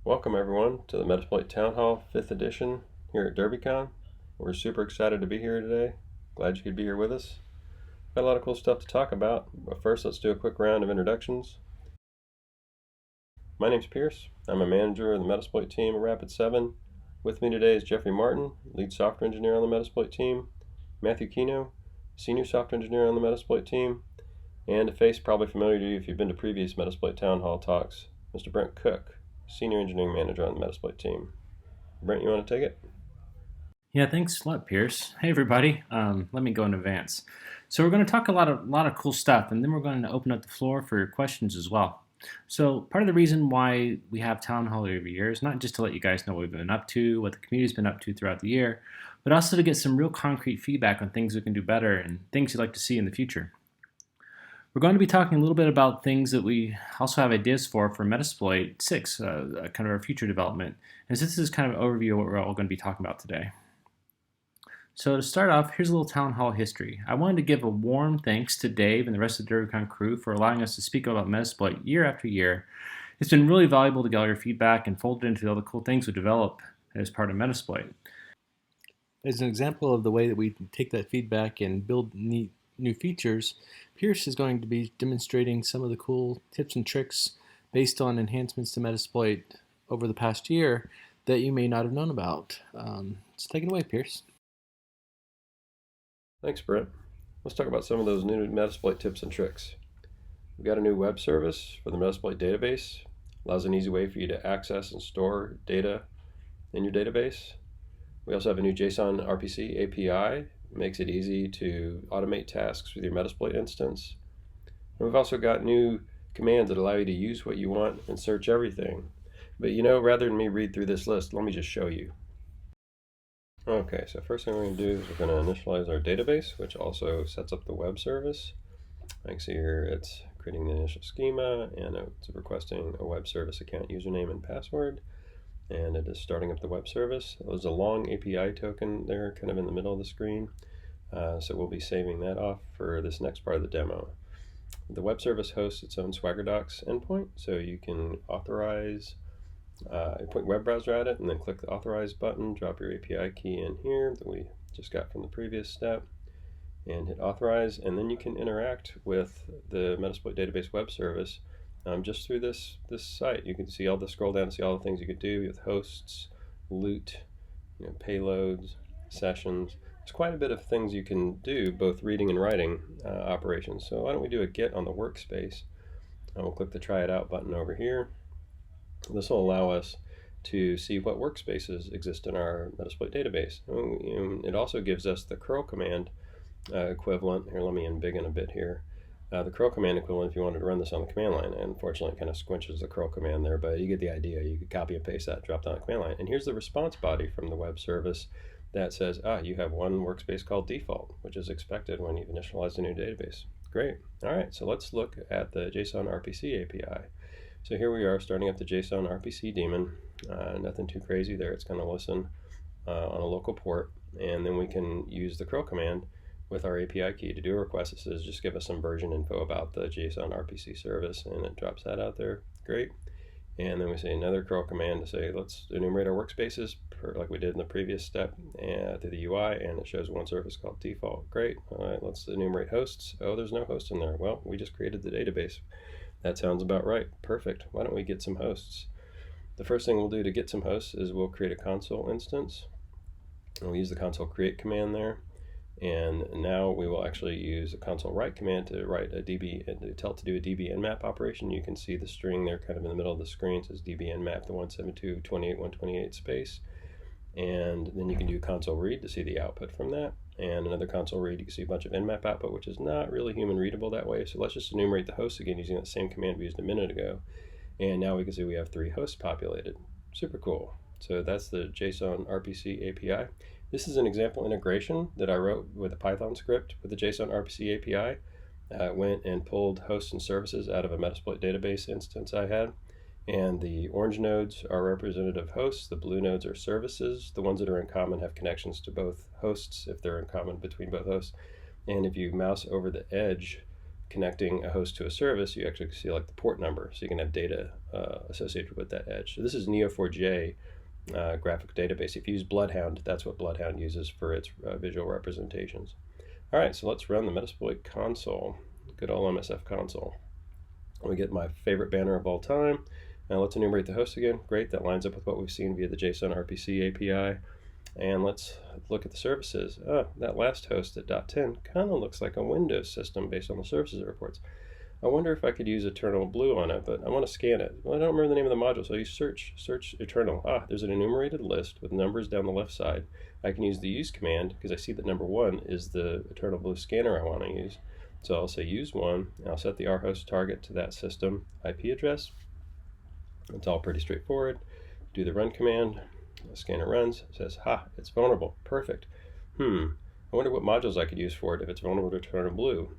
Welcome everyone to the Metasploit Town Hall 5th edition here at DerbyCon. We're super excited to be here today. Glad you could be here with us. Got a lot of cool stuff to talk about, but first let's do a quick round of introductions. My name's Pierce. I'm a manager of the Metasploit team at Rapid7. With me today is Jeffrey Martin, lead software engineer on the Metasploit team, Matthew Kino, senior software engineer on the Metasploit team, and a face probably familiar to you if you've been to previous Metasploit Town Hall talks, Mr. Brent Cook, senior engineering manager on the Metasploit team. Brent, you want to take it? Yeah, thanks a lot, Pierce. Hey, everybody. Let me go in advance. So we're going to talk a lot of cool stuff, and then we're going to open up the floor for your questions as well. So part of the reason why we have Town Hall every year is not just to let you guys know what we've been up to, what the community's been up to throughout the year, but also to get some real concrete feedback on things we can do better and things you'd like to see in the future. We're going to be talking a little bit about things that we also have ideas for Metasploit 6, kind of our future development. And so this is kind of an overview of what we're all going to be talking about today. So to start off, here's a little town hall history. I wanted to give a warm thanks to Dave and the rest of the DerbyCon crew for allowing us to speak about Metasploit year after year. It's been really valuable to get all your feedback and fold it into all the cool things we develop as part of Metasploit. As an example of the way that we take that feedback and build neat new features, Pierce is going to be demonstrating some of the cool tips and tricks based on enhancements to Metasploit over the past year that you may not have known about. So take it away, Pierce. Thanks, Brent. Let's talk about some of those new Metasploit tips and tricks. We've got a new web service for the Metasploit database. Allows an easy way for you to access and store data in your database. We also have a new JSON RPC API. It makes it easy to automate tasks with your Metasploit instance. And we've also got new commands that allow you to use what you want and search everything. But rather than me read through this list, let me just show you. Okay, so first thing we're going to do is we're going to initialize our database, which also sets up the web service. I can see here it's creating the initial schema, and it's requesting a web service account username and password, and it is starting up the web service. There's a long API token there kind of in the middle of the screen, so we'll be saving that off for this next part of the demo. The web service hosts its own Swagger Docs endpoint, so you can authorize point web browser at it, and then click the authorize button, drop your API key in here that we just got from the previous step, and hit authorize, and then you can interact with the Metasploit database web service just through this site. You can see all the scroll down to see all the things you could do with hosts, loot, payloads, sessions. There's quite a bit of things you can do, both reading and writing operations. So why don't we do a get on the workspace? And we'll click the try it out button over here. This will allow us to see what workspaces exist in our Metasploit database. And it also gives us the curl command equivalent. Here, let me embiggen a bit here. The curl command equivalent if you wanted to run this on the command line. And unfortunately, it kind of squinches the curl command there, but you get the idea. You could copy and paste that, drop down the command line. And here's the response body from the web service that says, you have one workspace called default, which is expected when you've initialized a new database. Great. All right, so let's look at the JSON RPC API. So here we are starting up the JSON RPC daemon. Nothing too crazy there. It's going to listen on a local port, and then we can use the curl command with our API key to do a request. It says just give us some version info about the JSON RPC service, and it drops that out there. Great. And then we say another curl command to say let's enumerate our workspaces like we did in the previous step through the UI, and it shows one service called default. Great. All right, let's enumerate hosts. Oh, there's no host in there. Well, we just created the database. That sounds about right. Perfect. Why don't we get some hosts? The first thing we'll do to get some hosts is we'll create a console instance. We'll use the console create command there. And now we will actually use a console write command to write a DB and to tell it to do a DB nmap operation. You can see the string there kind of in the middle of the screen. It says DB nmap, the 172.28.128 space. And then you can do console read to see the output from that. And another console read, you can see a bunch of nmap output, which is not really human readable that way. So let's just enumerate the hosts again using that same command we used a minute ago. And now we can see we have 3 hosts populated. Super cool. So that's the JSON RPC API. This is an example integration that I wrote with a Python script with the JSON RPC API. Went and pulled hosts and services out of a Metasploit database instance I had. And the orange nodes are representative hosts, the blue nodes are services. The ones that are in common have connections to both hosts if they're in common between both hosts. And if you mouse over the edge connecting a host to a service, you actually see like the port number, so you can have data associated with that edge. So this is Neo4j graphic database. If you use Bloodhound, that's what Bloodhound uses for its visual representations. All right, so let's run the Metasploit console, good old MSF console. We get my favorite banner of all time. Now let's enumerate the hosts again. Great, that lines up with what we've seen via the JSON RPC API. And let's look at the services. That last host at .10 kind of looks like a Windows system based on the services reports. I wonder if I could use Eternal Blue on it, but I want to scan it. Well, I don't remember the name of the module, so I use search Eternal. There's an enumerated list with numbers down the left side. I can use the use command because I see that number 1 is the Eternal Blue scanner I want to use. So I'll say use 1, and I'll set the rhost target to that system IP address. It's all pretty straightforward. Do the run command. The scanner runs. It says, it's vulnerable. Perfect. I wonder what modules I could use for it if it's vulnerable to Eternal Blue.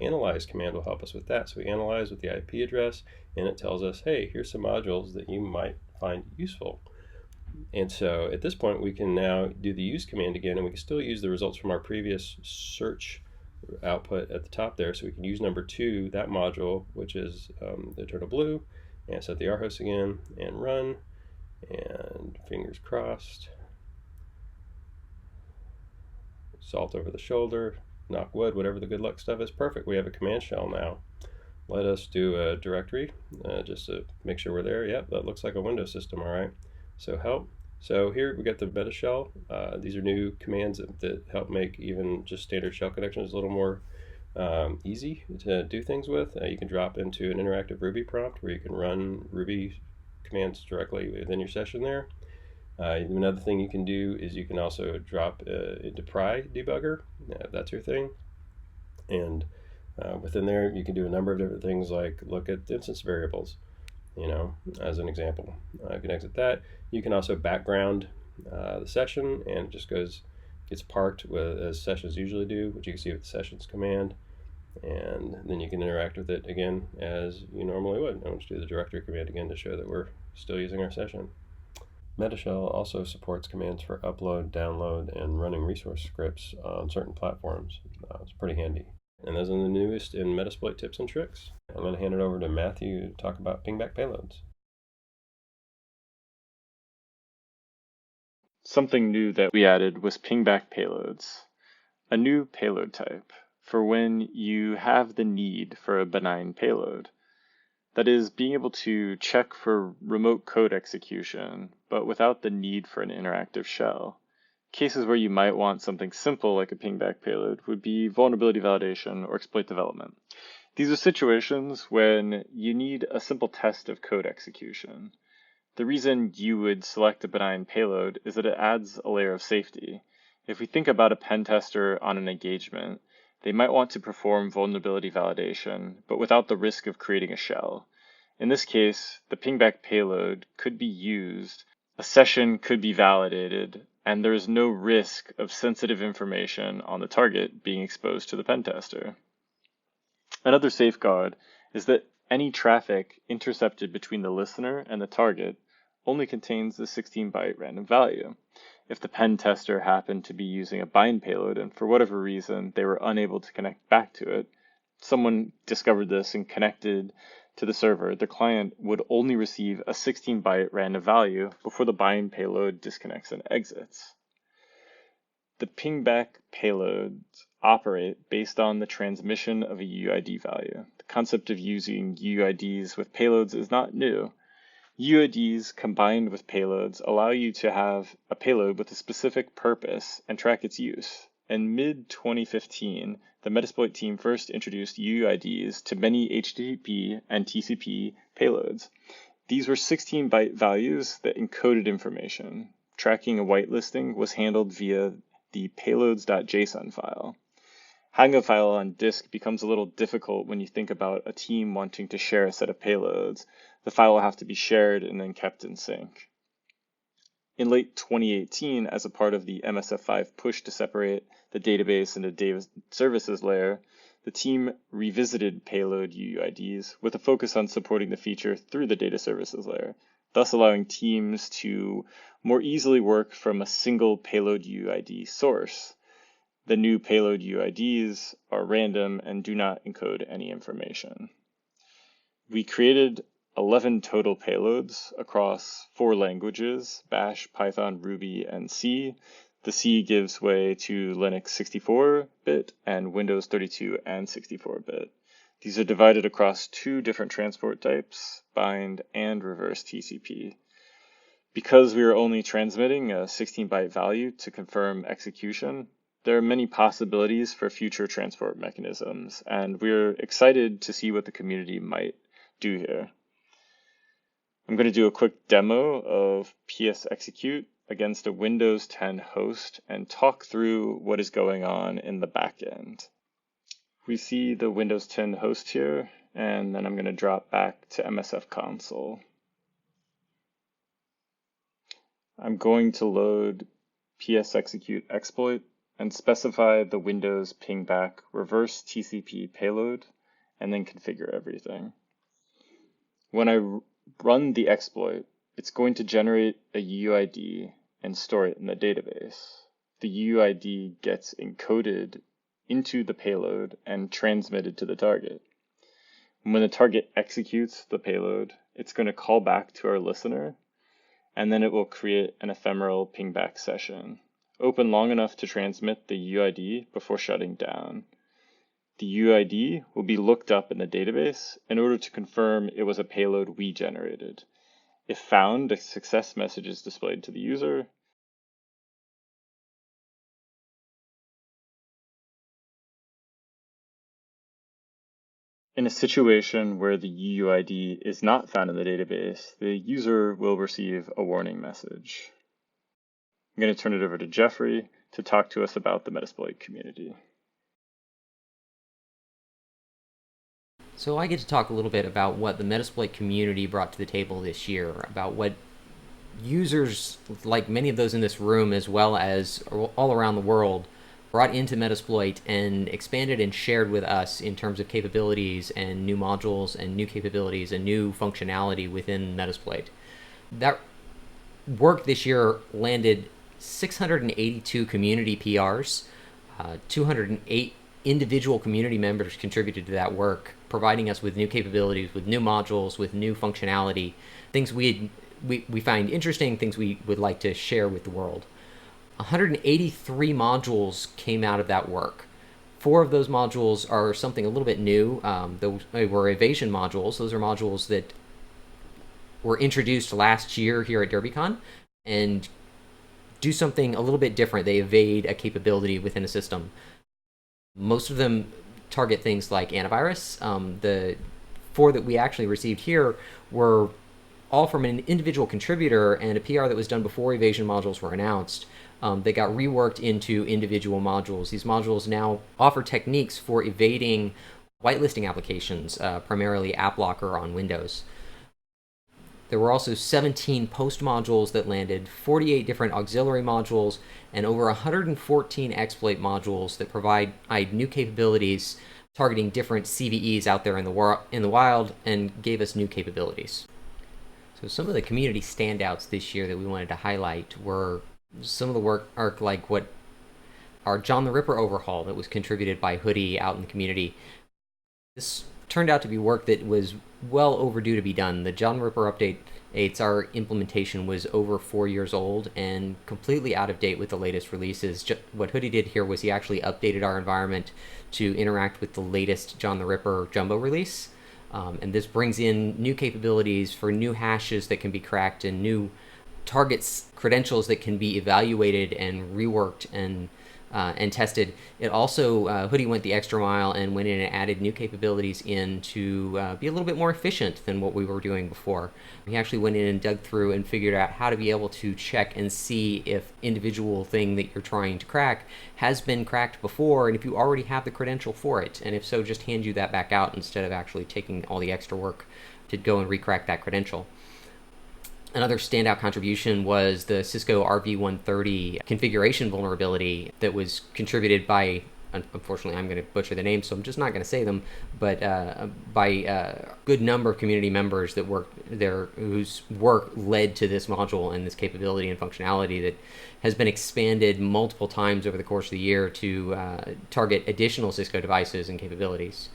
Analyze command will help us with that. So we analyze with the IP address, and it tells us, hey, here's some modules that you might find useful. And so at this point, we can now do the use command again, and we can still use the results from our previous search output at the top there. So we can use number 2, that module, which is the Eternal Blue, and set the rhost again, and run, and fingers crossed. Salt over the shoulder, knock wood, whatever the good luck stuff is. Perfect, we have a command shell now. Let us do a directory just to make sure we're there. Yep, that looks like a Windows system, all right. So help. So here we got the meta shell. These are new commands that help make even just standard shell connections a little more easy to do things with. You can drop into an interactive Ruby prompt where you can run Ruby commands directly within your session there. Another thing you can do is you can also drop into Pry debugger, if that's your thing. And within there, you can do a number of different things like look at instance variables, as an example. You can exit that. You can also background the session, and it just gets parked as sessions usually do, which you can see with the sessions command. And then you can interact with it again as you normally would. I'll just do the directory command again to show that we're still using our session. Metashell also supports commands for upload, download, and running resource scripts on certain platforms. It's pretty handy. And those are the newest in Metasploit tips and tricks. I'm going to hand it over to Matthew to talk about Pingback payloads. Something new that we added was Pingback payloads, a new payload type for when you have the need for a benign payload. That is, being able to check for remote code execution, but without the need for an interactive shell. Cases where you might want something simple like a Pingback payload would be vulnerability validation or exploit development. These are situations when you need a simple test of code execution. The reason you would select a benign payload is that it adds a layer of safety. If we think about a pen tester on an engagement, they might want to perform vulnerability validation, but without the risk of creating a shell. In this case, the Pingback payload could be used, a session could be validated, and there is no risk of sensitive information on the target being exposed to the pen tester. Another safeguard is that any traffic intercepted between the listener and the target only contains the 16-byte random value. If the pen tester happened to be using a bind payload and for whatever reason they were unable to connect back to it, someone discovered this and connected to the server, the client would only receive a 16-byte random value before the bind payload disconnects and exits. The Pingback payloads operate based on the transmission of a UUID value. The concept of using UUIDs with payloads is not new. UUIDs combined with payloads allow you to have a payload with a specific purpose and track its use. In mid-2015, the Metasploit team first introduced UUIDs to many HTTP and TCP payloads. These were 16-byte values that encoded information. Tracking a whitelisting was handled via the payloads.json file. Having a file on disk becomes a little difficult when you think about a team wanting to share a set of payloads. The file will have to be shared and then kept in sync. In late 2018, as a part of the MSF5 push to separate the database into data services layer, the team revisited payload UUIDs with a focus on supporting the feature through the data services layer, thus allowing teams to more easily work from a single payload UUID source. The new payload UIDs are random and do not encode any information. We created 11 total payloads across 4 languages, Bash, Python, Ruby, and C. The C gives way to Linux 64-bit and Windows 32 and 64-bit. These are divided across 2 different transport types, bind and reverse TCP. Because we are only transmitting a 16-byte value to confirm execution, there are many possibilities for future transport mechanisms, and we're excited to see what the community might do here. I'm going to do a quick demo of psexecute against a Windows 10 host and talk through what is going on in the backend. We see the Windows 10 host here, and then I'm going to drop back to MSF console. I'm going to load psexecute exploit and specify the Windows Pingback reverse TCP payload, and then configure everything. When I run the exploit, it's going to generate a UID and store it in the database. The UID gets encoded into the payload and transmitted to the target. When the target executes the payload, it's going to call back to our listener, and then it will create an ephemeral pingback session, open long enough to transmit the UID before shutting down. The UID will be looked up in the database in order to confirm it was a payload we generated. If found, a success message is displayed to the user. In a situation where the UID is not found in the database, the user will receive a warning message. I'm going to turn it over to Jeffrey to talk to us about the Metasploit community. So I get to talk a little bit about what the Metasploit community brought to the table this year, about what users, like many of those in this room, as well as all around the world, brought into Metasploit and expanded and shared with us in terms of capabilities and new modules and new capabilities and new functionality within Metasploit. That work this year landed 682 community PRs, 208 individual community members contributed to that work, providing us with new capabilities, with new modules, with new functionality, things we find interesting, things we would like to share with the world. 183 modules came out of that work. 4 of those modules are something a little bit new. They were evasion modules. Those are modules that were introduced last year here at DerbyCon and do something a little bit different. They evade a capability within a system. Most of them target things like antivirus. The 4 that we actually received here were all from an individual contributor and a PR that was done before evasion modules were announced. They got reworked into individual modules. These modules now offer techniques for evading whitelisting applications, primarily AppLocker on Windows. There were also 17 post modules that landed, 48 different auxiliary modules, and over 114 exploit modules that provide new capabilities targeting different CVEs out there in the wild and gave us new capabilities. So some of the community standouts this year that we wanted to highlight were some of the work like what our John the Ripper overhaul that was contributed by Hoodie out in the community. This turned out to be work that was well overdue to be done. The John the Ripper update, our implementation was over 4 years old and completely out of date with the latest releases. What Hoodie did here was he actually updated our environment to interact with the latest John the Ripper Jumbo release. And this brings in new capabilities for new hashes that can be cracked and new targets credentials that can be evaluated and reworked and tested. It also, Hoodie went the extra mile and went in and added new capabilities in to be a little bit more efficient than what we were doing before. He actually went in and dug through and figured out how to be able to check and see if individual thing that you're trying to crack has been cracked before, and if you already have the credential for it. And if so, just hand you that back out instead of actually taking all the extra work to go and recrack that credential. Another standout contribution was the Cisco RV130 configuration vulnerability that was contributed by unfortunately I'm going to butcher the names, so I'm just not going to say them, but by a good number of community members that work there, whose work led to this module and this capability and functionality that has been expanded multiple times over the course of the year to target additional Cisco devices and capabilities.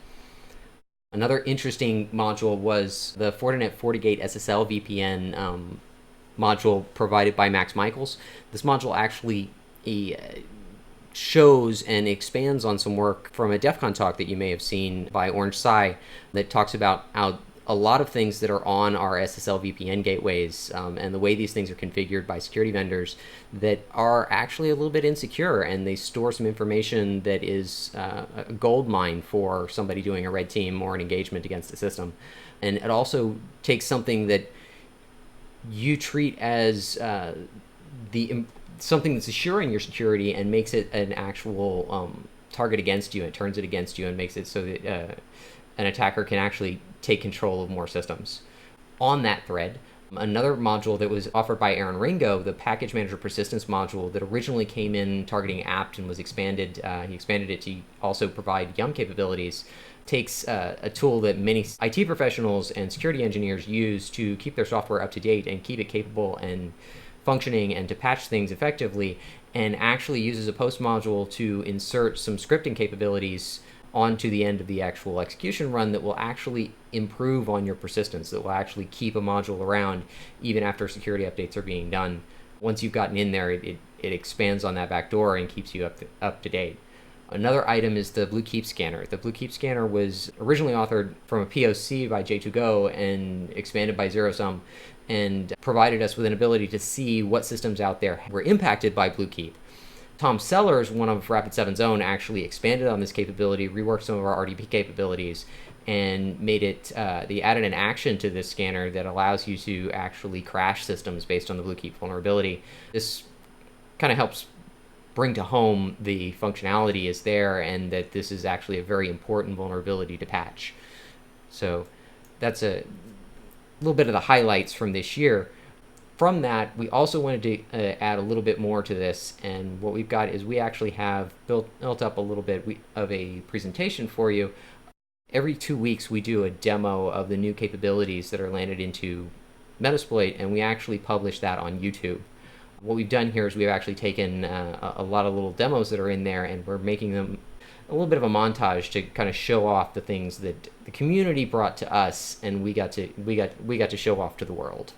Another interesting module was the Fortinet FortiGate SSL VPN module provided by Max Michaels. This module actually shows and expands on some work from a DEF CON talk that you may have seen by Orange Sai that talks about how a lot of things that are on our SSL VPN gateways and the way these things are configured by security vendors that are actually a little bit insecure, and they store some information that is a gold mine for somebody doing a red team or an engagement against the system. And it also takes something that you treat as something that's assuring your security and makes it an actual target against you. It turns it against you and makes it so that an attacker can actually take control of more systems. On that thread, another module that was offered by Aaron Ringo, the Package Manager Persistence module that originally came in targeting apt and was expanded, he expanded it to also provide YUM capabilities, takes a tool that many IT professionals and security engineers use to keep their software up to date and keep it capable and functioning and to patch things effectively, and actually uses a post module to insert some scripting capabilities onto the end of the actual execution run that will actually improve on your persistence, that will actually keep a module around even after security updates are being done. Once you've gotten in there, it expands on that back door and keeps you up to date. Another item is the BlueKeep scanner. The BlueKeep scanner was originally authored from a POC by J2Go and expanded by ZeroSum, and provided us with an ability to see what systems out there were impacted by BlueKeep. Tom Sellers, one of Rapid7's own, actually expanded on this capability, reworked some of our RDP capabilities, and made it, they added an action to this scanner that allows you to actually crash systems based on the BlueKeep vulnerability. This kind of helps bring to home the functionality is there, and that this is actually a very important vulnerability to patch. So that's a little bit of the highlights from this year. From that, we also wanted to add a little bit more to this, and what we've got is we actually have built up a little bit of a presentation for you. Every 2 weeks we do a demo of the new capabilities that are landed into Metasploit, and we actually publish that on YouTube. What we've done here is we've actually taken a lot of little demos that are in there, and we're making them a little bit of a montage to kind of show off the things that the community brought to us, and we got to show off to the world.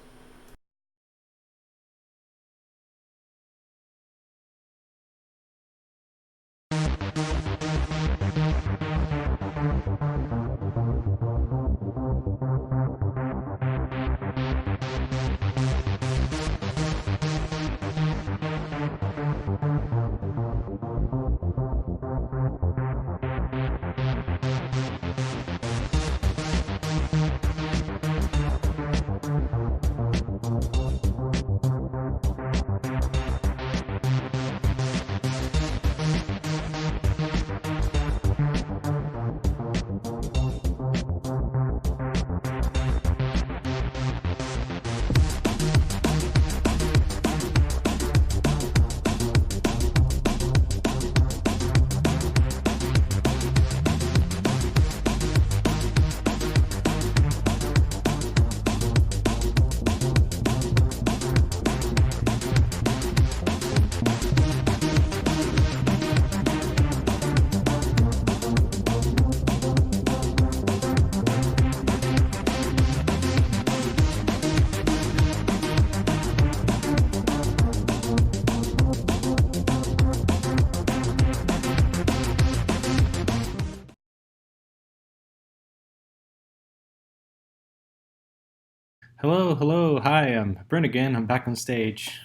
Hello, hi, I'm Brent again. I'm back on stage.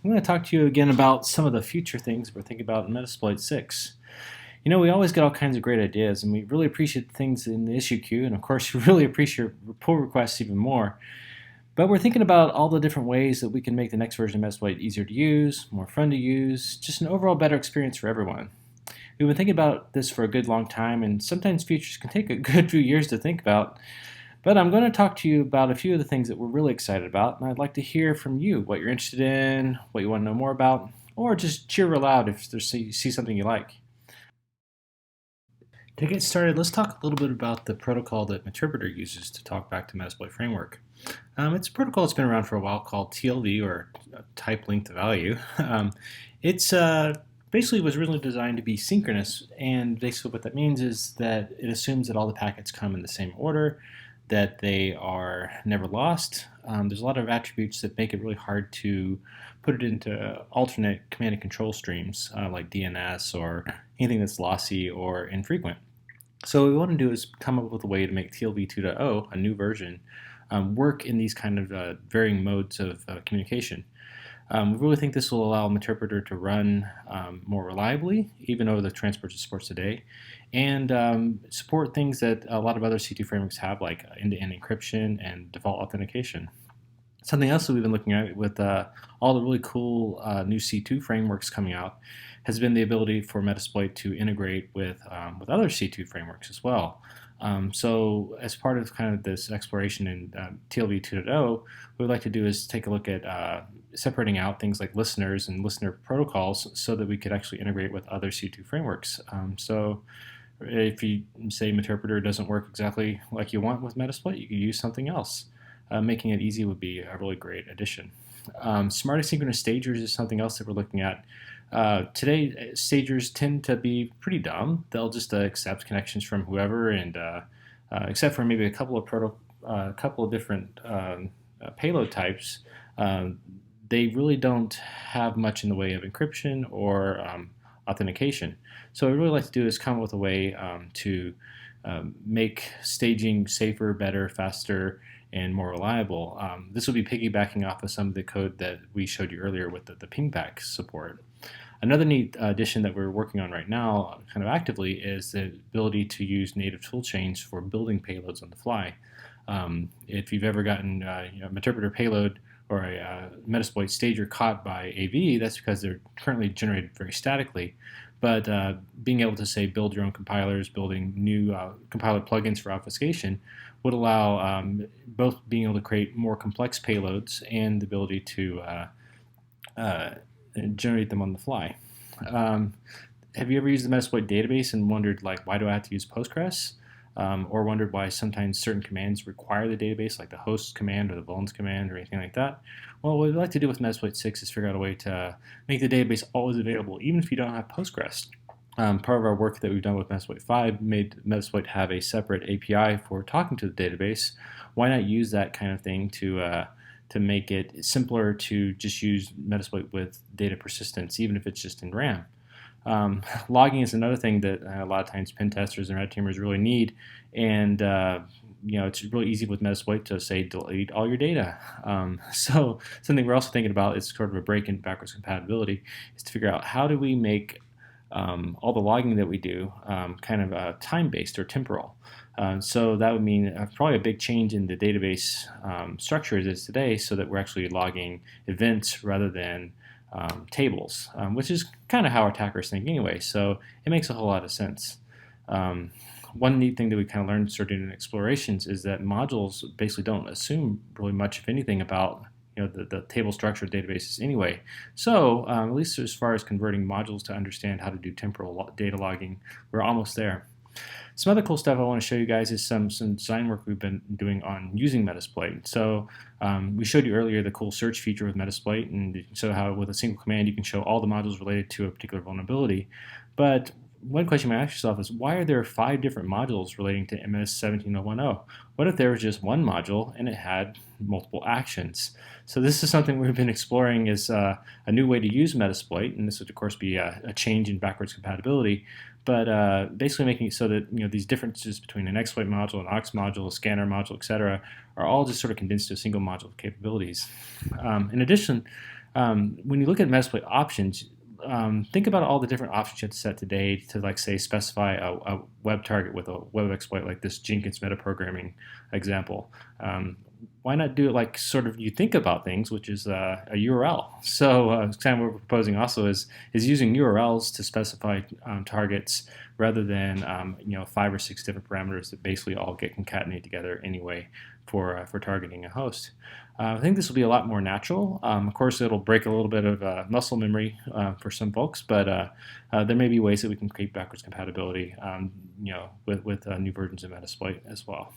I'm going to talk to you again about some of the future things we're thinking about in Metasploit 6. You know, we always get all kinds of great ideas, and we really appreciate the things in the issue queue, and of course, we really appreciate pull requests even more. But we're thinking about all the different ways that we can make the next version of Metasploit easier to use, more fun to use, just an overall better experience for everyone. We've been thinking about this for a good long time, and sometimes features can take a good few years to think about. But I'm going to talk to you about a few of the things that we're really excited about, and I'd like to hear from you what you're interested in, what you want to know more about, or just cheer real loud if you see something you like. To get started, let's talk a little bit about the protocol that Meterpreter uses to talk back to Metasploit framework. It's a protocol that's been around for a while called TLV, or type length value. It's basically was originally designed to be synchronous, and basically what that means is that it assumes that all the packets come in the same order, that they are never lost. There's a lot of attributes that make it really hard to put it into alternate command and control streams like DNS or anything that's lossy or infrequent. So what we want to do is come up with a way to make TLV 2.0, a new version, work in these kind of varying modes of communication. We really think this will allow Meterpreter to run more reliably, even over the transports it supports today, and support things that a lot of other C2 frameworks have, like end-to-end encryption and default authentication. Something else that we've been looking at with all the really cool new C2 frameworks coming out has been the ability for Metasploit to integrate with other C2 frameworks as well. So as part of kind of this exploration in TLV 2.0, what we'd like to do is take a look at separating out things like listeners and listener protocols so that we could actually integrate with other C2 frameworks. So if you say Meterpreter doesn't work exactly like you want with Metasploit, you could use something else. Making it easy would be a really great addition. Smart asynchronous stagers is something else that we're looking at. Today, stagers tend to be pretty dumb. They'll just accept connections from whoever, and except for maybe a couple of different payload types, they really don't have much in the way of encryption or authentication. So what we really like to do is come up with a way to make staging safer, better, faster, and more reliable. This will be piggybacking off of some of the code that we showed you earlier with the Pingback support. Another neat addition that we're working on right now, kind of actively, is the ability to use native toolchains for building payloads on the fly. If you've ever gotten a Meterpreter payload or a Metasploit stager caught by AV, that's because they're currently generated very statically. But being able to, say, build your own compilers, building new compiler plugins for obfuscation would allow both being able to create more complex payloads and the ability to generate them on the fly. Have you ever used the Metasploit database and wondered, like, why do I have to use Postgres? Or wondered why sometimes certain commands require the database, like the host command or the vulns command or anything like that? Well, what we'd like to do with Metasploit 6 is figure out a way to make the database always available, even if you don't have Postgres. Part of our work that we've done with Metasploit 5 made Metasploit have a separate API for talking to the database. Why not use that kind of thing to make it simpler to just use Metasploit with data persistence, even if it's just in RAM? Logging is another thing that a lot of times pen testers and red teamers really need, and it's really easy with Metasploit to say delete all your data. So something we're also thinking about is sort of a break in backwards compatibility, is to figure out how do we make all the logging that we do kind of time-based or temporal. So that would mean probably a big change in the database structure as it is today, so that we're actually logging events rather than tables, which is kind of how attackers think anyway, so it makes a whole lot of sense. One neat thing that we kind of learned starting in explorations is that modules basically don't assume really much, if anything, about the table structure of databases anyway. So at least as far as converting modules to understand how to do temporal data logging, we're almost there. Some other cool stuff I want to show you guys is some design work we've been doing on using Metasploit. So we showed you earlier the cool search feature with Metasploit, and so how with a single command you can show all the modules related to a particular vulnerability. But one question you might ask yourself is, why are there 5 different modules relating to MS 17010? What if there was just one module and it had multiple actions? So this is something we've been exploring as a new way to use Metasploit, and this would of course be a change in backwards compatibility, but basically making it so that these differences between an exploit module, an aux module, a scanner module, etc., are all just sort of condensed to a single module capabilities. In addition, when you look at Metasploit options, think about all the different options you have to set today to, like, say, specify a web target with a web exploit like this Jenkins metaprogramming example. why not do it like sort of you think about things, which is a URL. So kind of what we're proposing also is using URLs to specify targets rather than 5 or 6 different parameters that basically all get concatenated together anyway for targeting a host. I think this will be a lot more natural. Of course, it'll break a little bit of muscle memory for some folks, but there may be ways that we can create backwards compatibility, with new versions of Metasploit as well.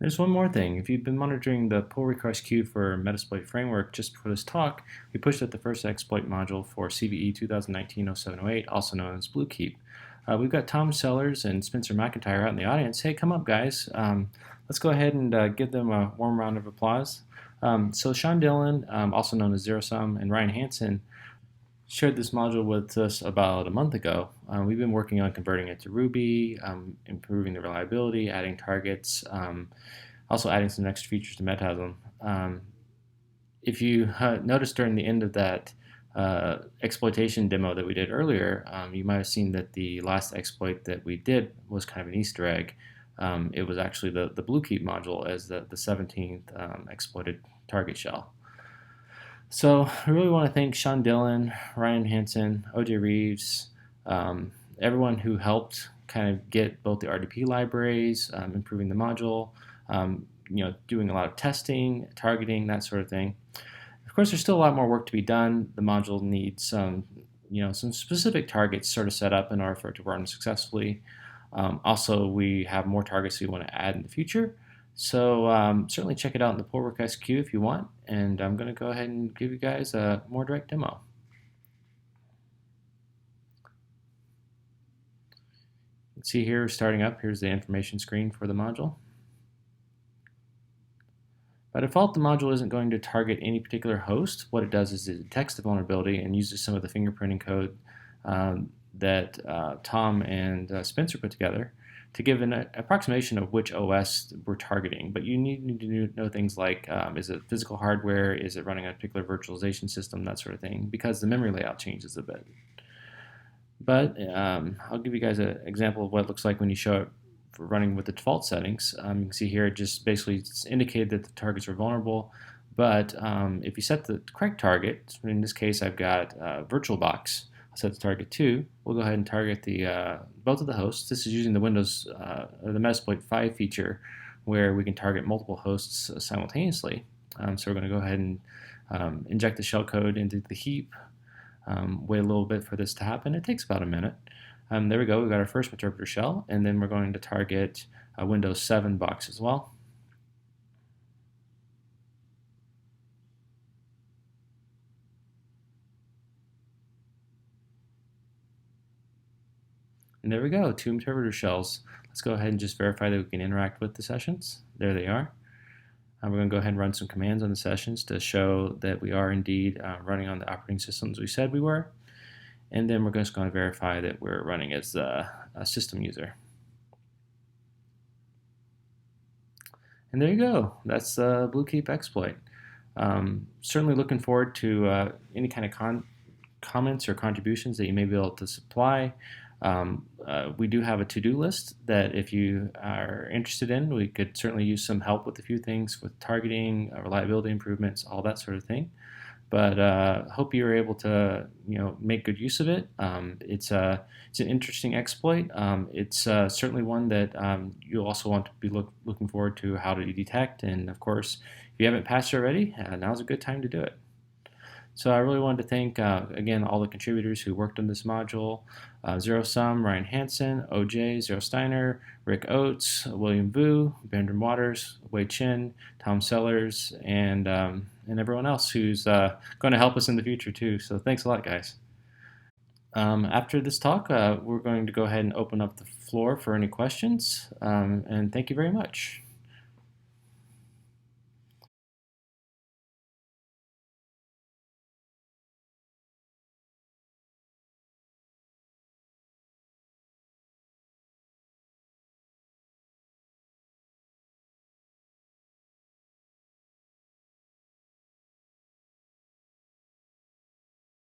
There's one more thing. If you've been monitoring the pull request queue for Metasploit framework just before this talk, we pushed out the first exploit module for CVE 2019-0708, also known as BlueKeep. We've got Tom Sellers and Spencer McIntyre out in the audience. Hey, come up, guys. Let's go ahead and give them a warm round of applause. So Sean Dillon, also known as Zero Sum, and Ryan Hansen shared this module with us about a month ago. We've been working on converting it to Ruby, improving the reliability, adding targets, also adding some extra features to Metasm. If you noticed during the end of that exploitation demo that we did earlier, you might have seen that the last exploit that we did was kind of an Easter egg. It was actually the BlueKeep module as the 17th exploited target shell. So I really want to thank Sean Dillon, Ryan Hansen, OJ Reeves, everyone who helped kind of get both the RDP libraries, improving the module, doing a lot of testing, targeting, that sort of thing. Of course, there's still a lot more work to be done. The module needs some specific targets sort of set up in order for it to run successfully. Also, we have more targets we want to add in the future. So certainly check it out in the pull request queue if you want, and I'm going to go ahead and give you guys a more direct demo. You can see here starting up, here's the information screen for the module. By default, the module isn't going to target any particular host. What it does is it detects the vulnerability and uses some of the fingerprinting code that Tom and Spencer put together to give an approximation of which OS we're targeting. But you need to know things like, is it physical hardware, is it running a particular virtualization system, that sort of thing, because the memory layout changes a bit. But I'll give you guys an example of what it looks like when you show it for running with the default settings. You can see here it just basically indicated that the targets are vulnerable, but if you set the correct target, in this case I've got VirtualBox, set the target to, we'll go ahead and target the both of the hosts. This is using the Windows or the Metasploit 5 feature where we can target multiple hosts simultaneously. So we're going to go ahead and inject the shellcode into the heap, wait a little bit for this to happen. It takes about a minute. There we go, we've got our first interpreter shell, and then we're going to target a Windows 7 box as well. And there we go, 2 interpreter shells. Let's go ahead and just verify that we can interact with the sessions. There they are. We're going to go ahead and run some commands on the sessions to show that we are indeed running on the operating systems we said we were. And then we're just going to verify that we're running as a system user. And there you go. That's the BlueKeep exploit. Certainly looking forward to any kind of comments or contributions that you may be able to supply. We do have a to-do list that if you are interested in, we could certainly use some help with a few things with targeting, reliability improvements, all that sort of thing. But hope you're able to make good use of it. It's an interesting exploit. It's certainly one that you'll also want to be looking forward to how to detect. And of course, if you haven't patched already, now's a good time to do it. So I really wanted to thank, again, all the contributors who worked on this module. Zero Sum, Ryan Hansen, OJ, Zero Steiner, Rick Oates, William Vu, Brandon Waters, Wei Chin, Tom Sellers, and everyone else who's going to help us in the future too. So thanks a lot, guys. After this talk, we're going to go ahead and open up the floor for any questions, and thank you very much.